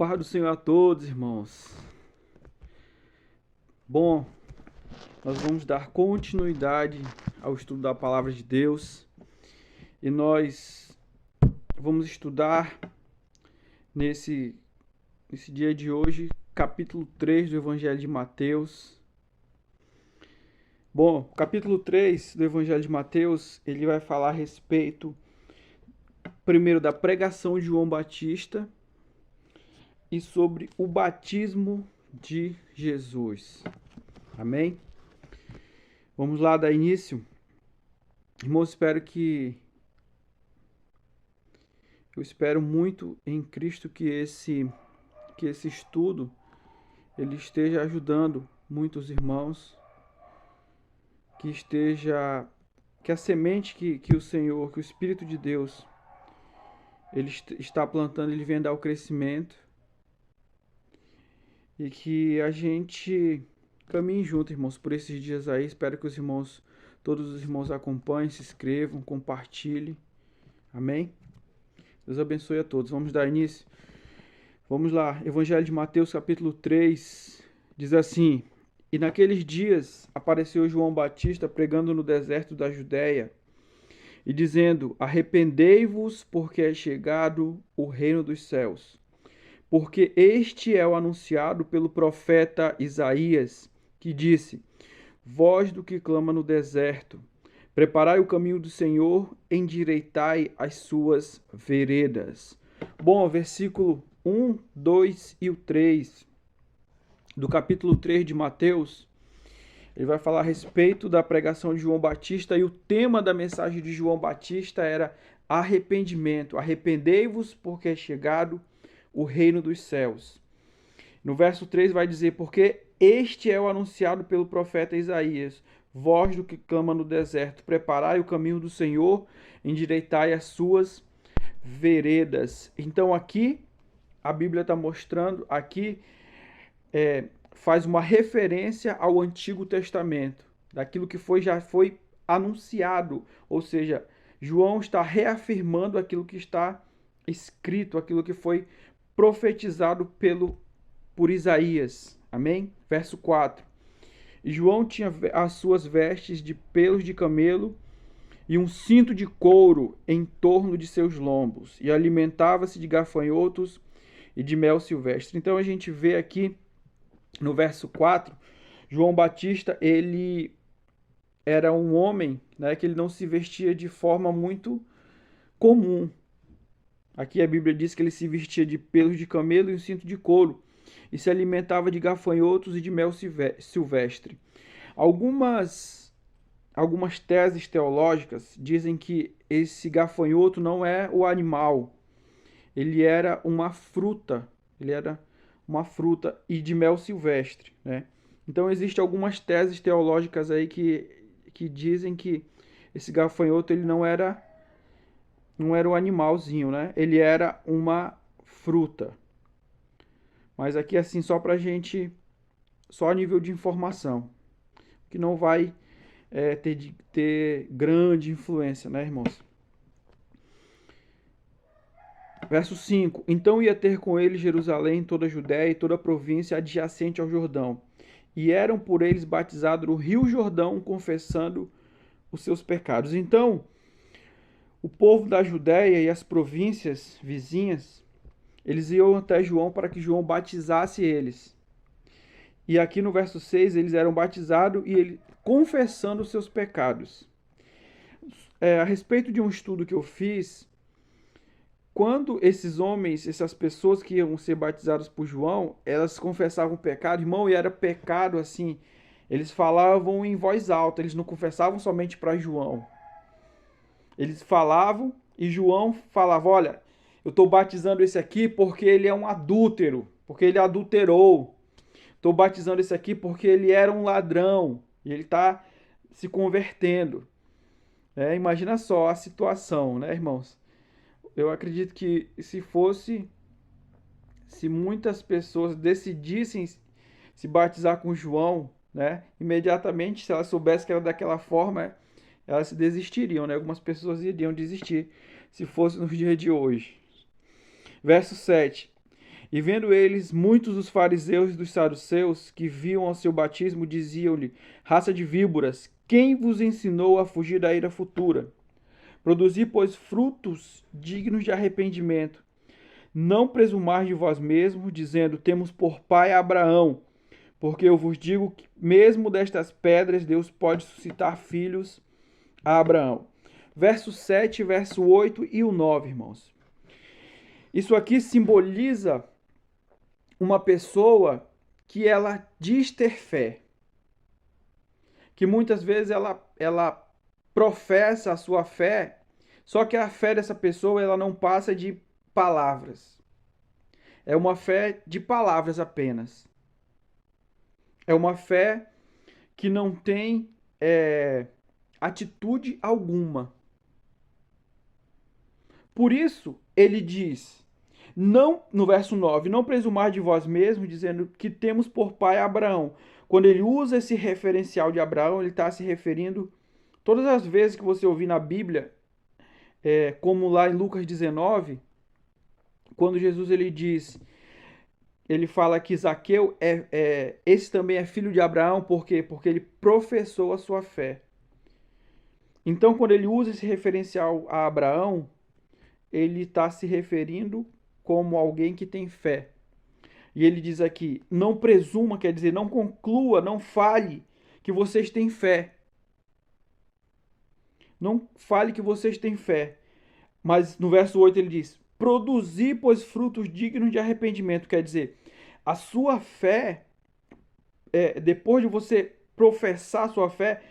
Paz do Senhor a todos, irmãos. Bom, nós vamos dar continuidade ao estudo da Palavra de Deus e nós vamos estudar nesse dia de hoje, capítulo 3 do Evangelho de Mateus. Bom, o capítulo 3 do Evangelho de Mateus, ele vai falar a respeito, primeiro, da pregação de João Batista e sobre o batismo de Jesus. Amém? Vamos lá dar início. Irmãos, eu espero muito em Cristo que esse estudo ele esteja ajudando muitos irmãos, que a semente que o Senhor, que o Espírito de Deus ele está plantando, ele venha dar o crescimento e que a gente caminhe junto, irmãos, por esses dias aí. Espero que todos os irmãos acompanhem, se inscrevam, compartilhem. Amém? Deus abençoe a todos. Vamos dar início. Vamos lá. Evangelho de Mateus, capítulo 3, diz assim: E naqueles dias apareceu João Batista pregando no deserto da Judéia e dizendo: Arrependei-vos, porque é chegado o reino dos céus. Porque este é o anunciado pelo profeta Isaías, que disse: Voz do que clama no deserto, preparai o caminho do Senhor, endireitai as suas veredas. Bom, versículo 1, 2 e o 3 do capítulo 3 de Mateus, ele vai falar a respeito da pregação de João Batista, e o tema da mensagem de João Batista era arrependimento. Arrependei-vos, porque é chegado o reino dos céus. No verso 3 vai dizer: Porque este é o anunciado pelo profeta Isaías, voz do que clama no deserto, preparai o caminho do Senhor, endireitai as suas veredas. Então aqui, a Bíblia está mostrando, faz uma referência ao Antigo Testamento, daquilo que já foi anunciado, ou seja, João está reafirmando aquilo que está escrito, aquilo que foi profetizado por Isaías. Amém? Verso 4. E João tinha as suas vestes de pelos de camelo e um cinto de couro em torno de seus lombos, e alimentava-se de gafanhotos e de mel silvestre. Então a gente vê aqui no verso 4, João Batista, ele era um homem, né, que ele não se vestia de forma muito comum. Aqui a Bíblia diz que ele se vestia de pelos de camelo e um cinto de couro, e se alimentava de gafanhotos e de mel silvestre. Algumas teses teológicas dizem que esse gafanhoto não é o animal, ele era uma fruta, e de mel silvestre, né? Então existem algumas teses teológicas aí que dizem que esse gafanhoto ele não era um animalzinho, né? Ele era uma fruta. Mas aqui, assim, só a nível de informação, que não vai ter grande influência, né, irmãos? Verso 5. Então ia ter com ele Jerusalém, toda a Judéia e toda a província adjacente ao Jordão. E eram por eles batizados no rio Jordão, confessando os seus pecados. Então, o povo da Judéia e as províncias vizinhas, eles iam até João para que João batizasse eles. E aqui no verso 6, eles eram batizados e ele confessando os seus pecados. A respeito de um estudo que eu fiz, quando esses homens, essas pessoas que iam ser batizadas por João, elas confessavam o pecado, irmão, e era pecado assim, eles falavam em voz alta, eles não confessavam somente para João. Eles falavam e João falava: olha, eu estou batizando esse aqui porque ele é um adúltero, porque ele adulterou. Estou batizando esse aqui porque ele era um ladrão e ele está se convertendo. Imagina só a situação, né, irmãos? Eu acredito que se muitas pessoas decidissem se batizar com João, né, imediatamente, se elas soubessem que era daquela forma, elas desistiriam, né? Algumas pessoas iriam desistir se fosse nos dias de hoje. Verso 7. E vendo eles, muitos dos fariseus e dos saduceus que viam ao seu batismo diziam-lhe: raça de víboras, quem vos ensinou a fugir da ira futura? Produzi, pois, frutos dignos de arrependimento. Não presumais de vós mesmos, dizendo: temos por pai Abraão. Porque eu vos digo que mesmo destas pedras Deus pode suscitar filhos a Abraão. Verso 7, verso 8 e o 9, irmãos. Isso aqui simboliza uma pessoa que ela diz ter fé. Que muitas vezes ela professa a sua fé, só que a fé dessa pessoa ela não passa de palavras. É uma fé de palavras apenas. É uma fé que não tem atitude alguma. Por isso, ele diz, não, no verso 9, não presumar de vós mesmos, dizendo que temos por pai Abraão. Quando ele usa esse referencial de Abraão, ele está se referindo, todas as vezes que você ouvir na Bíblia, como lá em Lucas 19, quando Jesus ele diz, ele fala que Zaqueu esse também é filho de Abraão, por quê? Porque ele professou a sua fé. Então, quando ele usa esse referencial a Abraão, ele está se referindo como alguém que tem fé. E ele diz aqui, não presuma, quer dizer, não conclua, não fale que vocês têm fé. Não fale que vocês têm fé. Mas no verso 8 ele diz, produzi, pois, frutos dignos de arrependimento. Quer dizer, a sua fé, depois de você professar a sua fé,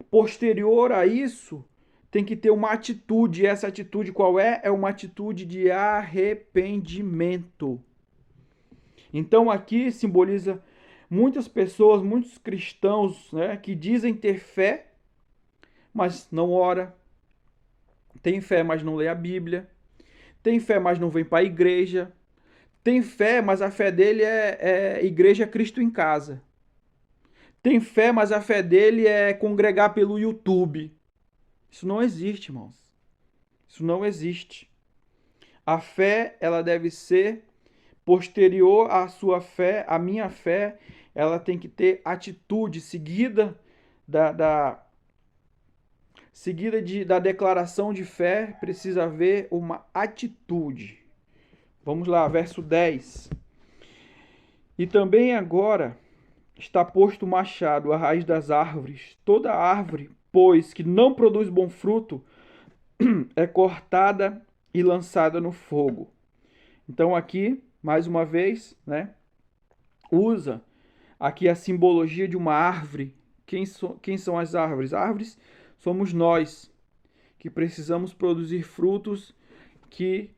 posterior a isso, tem que ter uma atitude. E essa atitude qual é? É uma atitude de arrependimento. Então aqui simboliza muitas pessoas, muitos cristãos, né, que dizem ter fé, mas não ora. Tem fé, mas não lê a Bíblia. Tem fé, mas não vem para a igreja. Tem fé, mas a fé dele é igreja Cristo em casa. Tem fé, mas a fé dele é congregar pelo YouTube. Isso não existe, irmãos. Isso não existe. A fé, ela deve ser posterior à sua fé, à minha fé, ela tem que ter atitude seguida da declaração de fé, precisa haver uma atitude. Vamos lá, verso 10. E também agora está posto o machado à raiz das árvores. Toda árvore, pois, que não produz bom fruto, é cortada e lançada no fogo. Então aqui, mais uma vez, né, usa aqui a simbologia de uma árvore. Quem são as árvores? Árvores somos nós, que precisamos produzir frutos que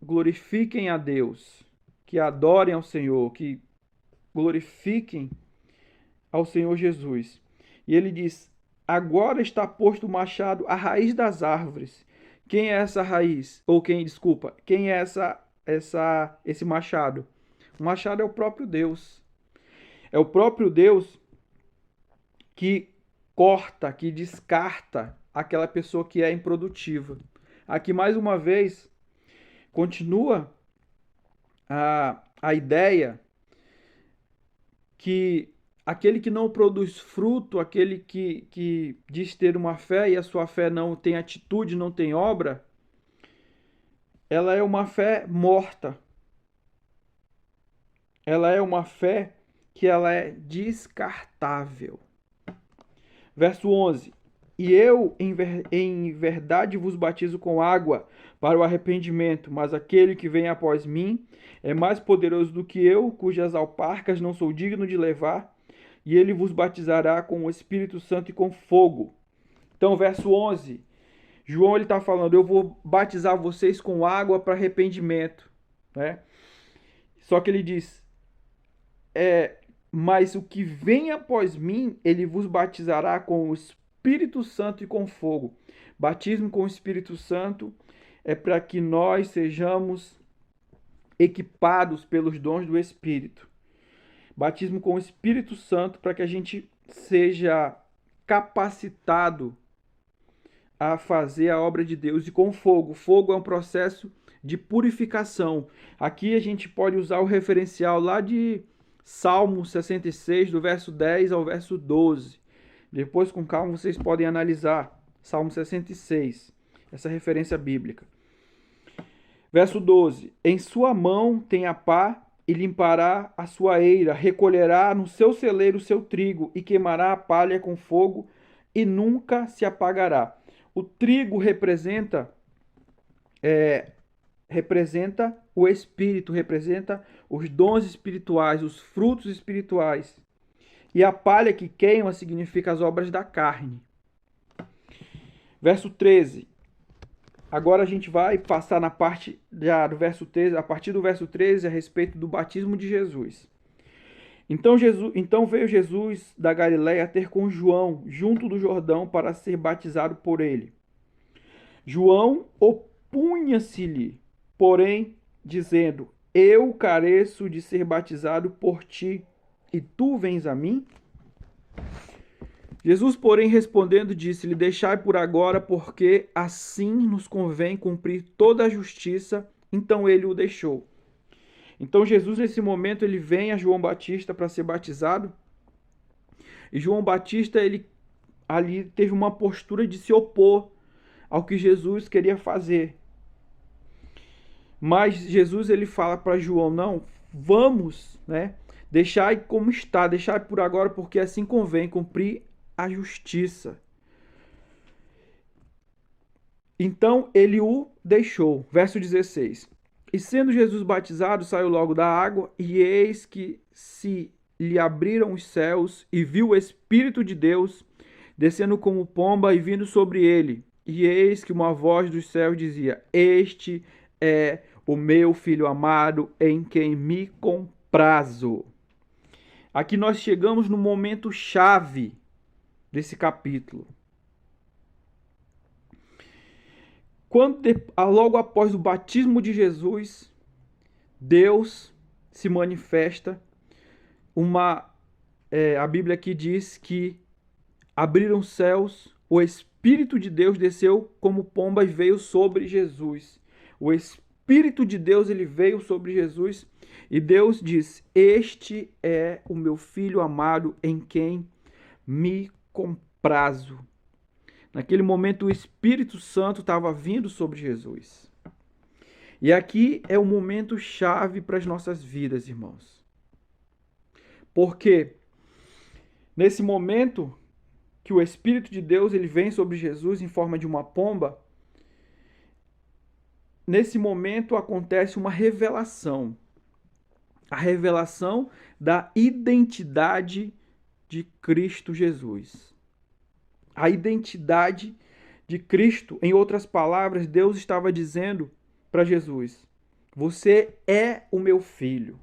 glorifiquem a Deus, que adorem ao Senhor, que glorifiquem ao Senhor Jesus. E ele diz, agora está posto o machado à raiz das árvores. Quem é essa raiz? Ou quem é esse machado? O machado é o próprio Deus. É o próprio Deus que corta, que descarta aquela pessoa que é improdutiva. Aqui, mais uma vez, continua a ideia que aquele que não produz fruto, aquele que diz ter uma fé e a sua fé não tem atitude, não tem obra, ela é uma fé morta. Ela é uma fé que ela é descartável. Verso 11. E eu, em verdade, vos batizo com água para o arrependimento, mas aquele que vem após mim é mais poderoso do que eu, cujas alparcas não sou digno de levar, e ele vos batizará com o Espírito Santo e com fogo. Então, verso 11, João está falando, eu vou batizar vocês com água para arrependimento, né? Só que ele diz, mas o que vem após mim, ele vos batizará com o Espírito Santo e com fogo. Batismo com o Espírito Santo é para que nós sejamos equipados pelos dons do Espírito. Batismo com o Espírito Santo para que a gente seja capacitado a fazer a obra de Deus. E com fogo. Fogo é um processo de purificação. Aqui a gente pode usar o referencial lá de Salmo 66, do verso 10 ao verso 12. Depois, com calma, vocês podem analisar Salmo 66, essa referência bíblica. Verso 12: Em sua mão tem a pá e limpará a sua eira, recolherá no seu celeiro o seu trigo e queimará a palha com fogo e nunca se apagará. O trigo representa o Espírito, representa os dons espirituais, os frutos espirituais. E a palha que queima significa as obras da carne. Verso 13. Agora a gente vai passar na parte do verso 13, a partir do verso 13, a respeito do batismo de Jesus. Então veio Jesus da Galiléia ter com João, junto do Jordão, para ser batizado por ele. João opunha-se-lhe, porém, dizendo: Eu careço de ser batizado por ti, e tu vens a mim? Jesus, porém, respondendo, disse-lhe: Deixai por agora, porque assim nos convém cumprir toda a justiça. Então ele o deixou. Então Jesus, nesse momento, ele vem a João Batista para ser batizado. E João Batista, ele ali teve uma postura de se opor ao que Jesus queria fazer. Mas Jesus, ele fala para João: não, vamos, né? Deixai como está, deixai por agora, porque assim convém cumprir a justiça. Então ele o deixou. Verso 16. E sendo Jesus batizado, saiu logo da água, e eis que se lhe abriram os céus, e viu o Espírito de Deus descendo como pomba e vindo sobre ele. E eis que uma voz dos céus dizia: Este é o meu Filho amado, em quem me comprazo. Aqui nós chegamos no momento chave desse capítulo. Logo após o batismo de Jesus, Deus se manifesta. A Bíblia aqui diz que abriram os céus, o Espírito de Deus desceu como pomba e veio sobre Jesus. O Espírito de Deus, ele veio sobre Jesus e Deus diz: Este é o meu Filho amado, em quem me comprazo. Naquele momento o Espírito Santo estava vindo sobre Jesus. E aqui é o momento chave para as nossas vidas, irmãos. Porque nesse momento que o Espírito de Deus ele vem sobre Jesus em forma de uma pomba, nesse momento acontece uma revelação. A revelação da identidade de Cristo Jesus. A identidade de Cristo, em outras palavras, Deus estava dizendo para Jesus: Você é o meu filho.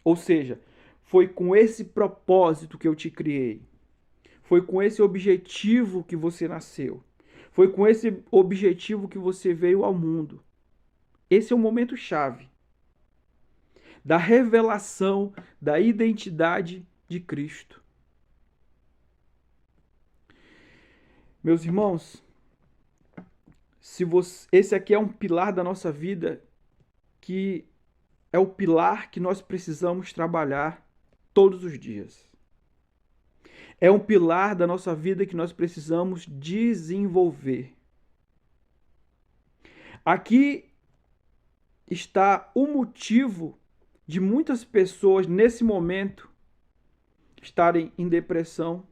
Ou seja, foi com esse propósito que eu te criei. Foi com esse objetivo que você nasceu. Foi com esse objetivo que você veio ao mundo. Esse é o momento chave da revelação da identidade de Cristo. Meus irmãos, esse aqui é um pilar da nossa vida, que é o pilar que nós precisamos trabalhar todos os dias. É um pilar da nossa vida que nós precisamos desenvolver. Aqui está o motivo de muitas pessoas nesse momento estarem em depressão,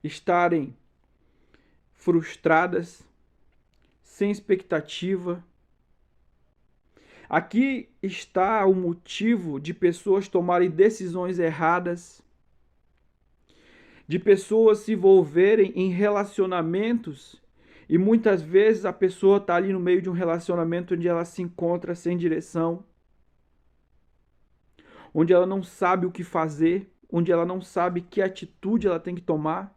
estarem frustradas, sem expectativa. Aqui está o motivo de pessoas tomarem decisões erradas, de pessoas se envolverem em relacionamentos e muitas vezes a pessoa está ali no meio de um relacionamento onde ela se encontra sem direção, onde ela não sabe o que fazer, onde ela não sabe que atitude ela tem que tomar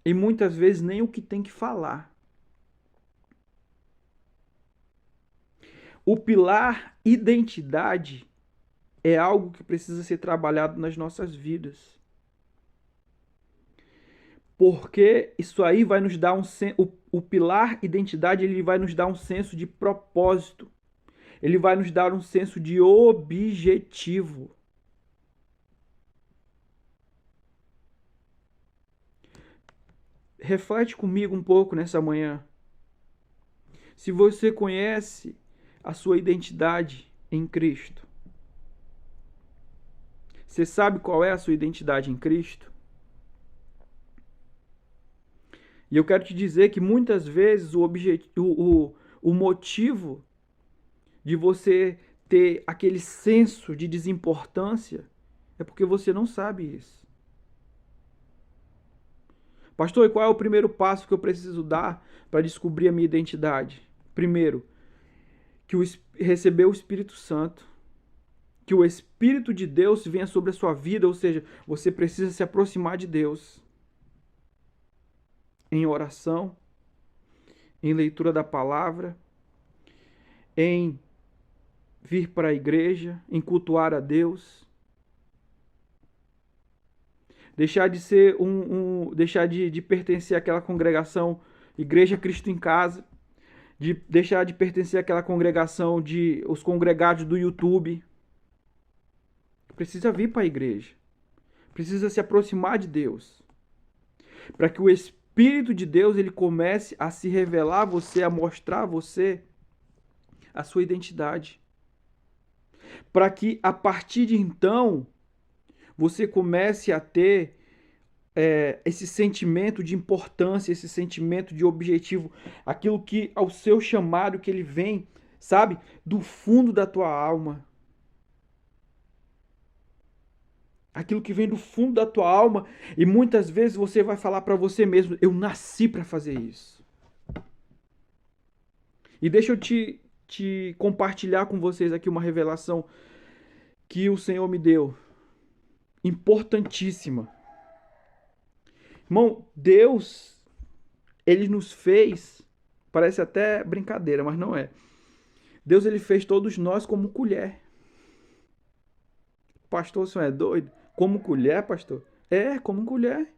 e muitas vezes nem o que tem que falar. O pilar identidade é algo que precisa ser trabalhado nas nossas vidas. Porque isso aí vai nos dar o pilar identidade, ele vai nos dar um senso de propósito. Ele vai nos dar um senso de objetivo. Reflete comigo um pouco nessa manhã. Se você conhece a sua identidade em Cristo, você sabe qual é a sua identidade em Cristo? E eu quero te dizer que muitas vezes o motivo de você ter aquele senso de desimportância é porque você não sabe isso. Pastor, e qual é o primeiro passo que eu preciso dar para descobrir a minha identidade? Primeiro, receber o Espírito Santo. Que o Espírito de Deus venha sobre a sua vida, ou seja, você precisa se aproximar de Deus em oração, em leitura da palavra, em vir para a igreja, em cultuar a Deus. Deixar de ser deixar de pertencer àquela congregação Igreja Cristo em Casa, de deixar de pertencer àquela congregação de os congregados do YouTube. Precisa vir para a igreja. Precisa se aproximar de Deus. Para que o Espírito de Deus ele comece a se revelar a você, a mostrar a você a sua identidade. Para que a partir de então você comece a ter esse sentimento de importância, esse sentimento de objetivo, aquilo que ao seu chamado que ele vem, sabe, do fundo da tua alma. Aquilo que vem do fundo da tua alma e muitas vezes você vai falar para você mesmo, eu nasci para fazer isso. E deixa eu te compartilhar com vocês aqui uma revelação que o Senhor me deu, importantíssima. Irmão, Deus, ele nos fez, parece até brincadeira, mas não é. Deus, ele fez todos nós como colher. Pastor, o senhor é doido? Como colher, pastor? É, como colher.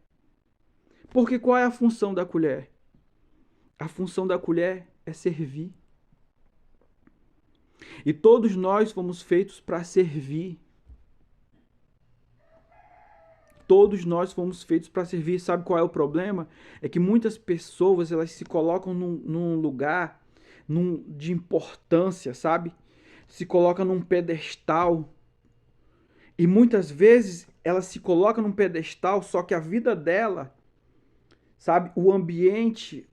Porque qual é a função da colher? A função da colher é servir. E todos nós fomos feitos para servir. Todos nós fomos feitos para servir. Sabe qual é o problema? É que muitas pessoas elas se colocam num lugar de importância, sabe? Se colocam num pedestal. E muitas vezes ela se coloca num pedestal, só que a vida dela, sabe? O ambiente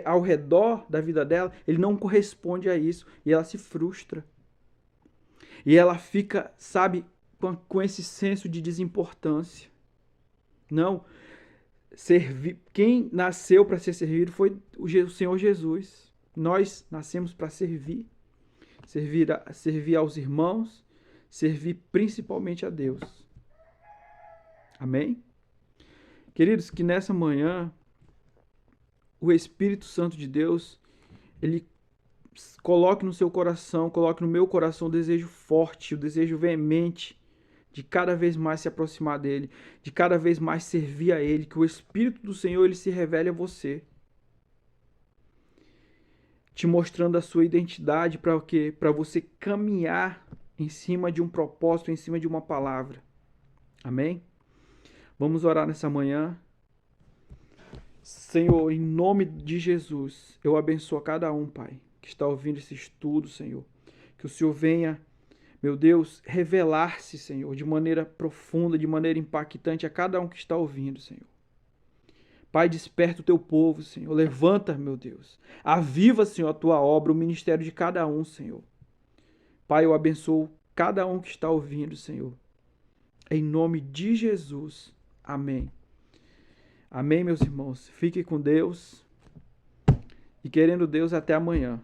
ao redor da vida dela, ele não corresponde a isso. E ela se frustra. E ela fica, sabe, com esse senso de desimportância. Não. Quem nasceu para ser servido foi o Senhor Jesus. Nós nascemos para servir. Servir aos irmãos, servir principalmente a Deus. Amém? Queridos, que nessa manhã o Espírito Santo de Deus, ele coloque no seu coração, coloque no meu coração o desejo forte, o desejo veemente de cada vez mais se aproximar dele, de cada vez mais servir a ele, que o Espírito do Senhor ele se revele a você, te mostrando a sua identidade para o quê? Para você caminhar em cima de um propósito, em cima de uma palavra. Amém? Vamos orar nessa manhã. Senhor, em nome de Jesus, eu abençoo a cada um, Pai, que está ouvindo esse estudo, Senhor. Que o Senhor venha, meu Deus, revelar-se, Senhor, de maneira profunda, de maneira impactante a cada um que está ouvindo, Senhor. Pai, desperta o teu povo, Senhor. Levanta, meu Deus. Aviva, Senhor, a tua obra, o ministério de cada um, Senhor. Pai, eu abençoo cada um que está ouvindo, Senhor. Em nome de Jesus. Amém. Amém, meus irmãos. Fique com Deus. E querendo Deus, até amanhã.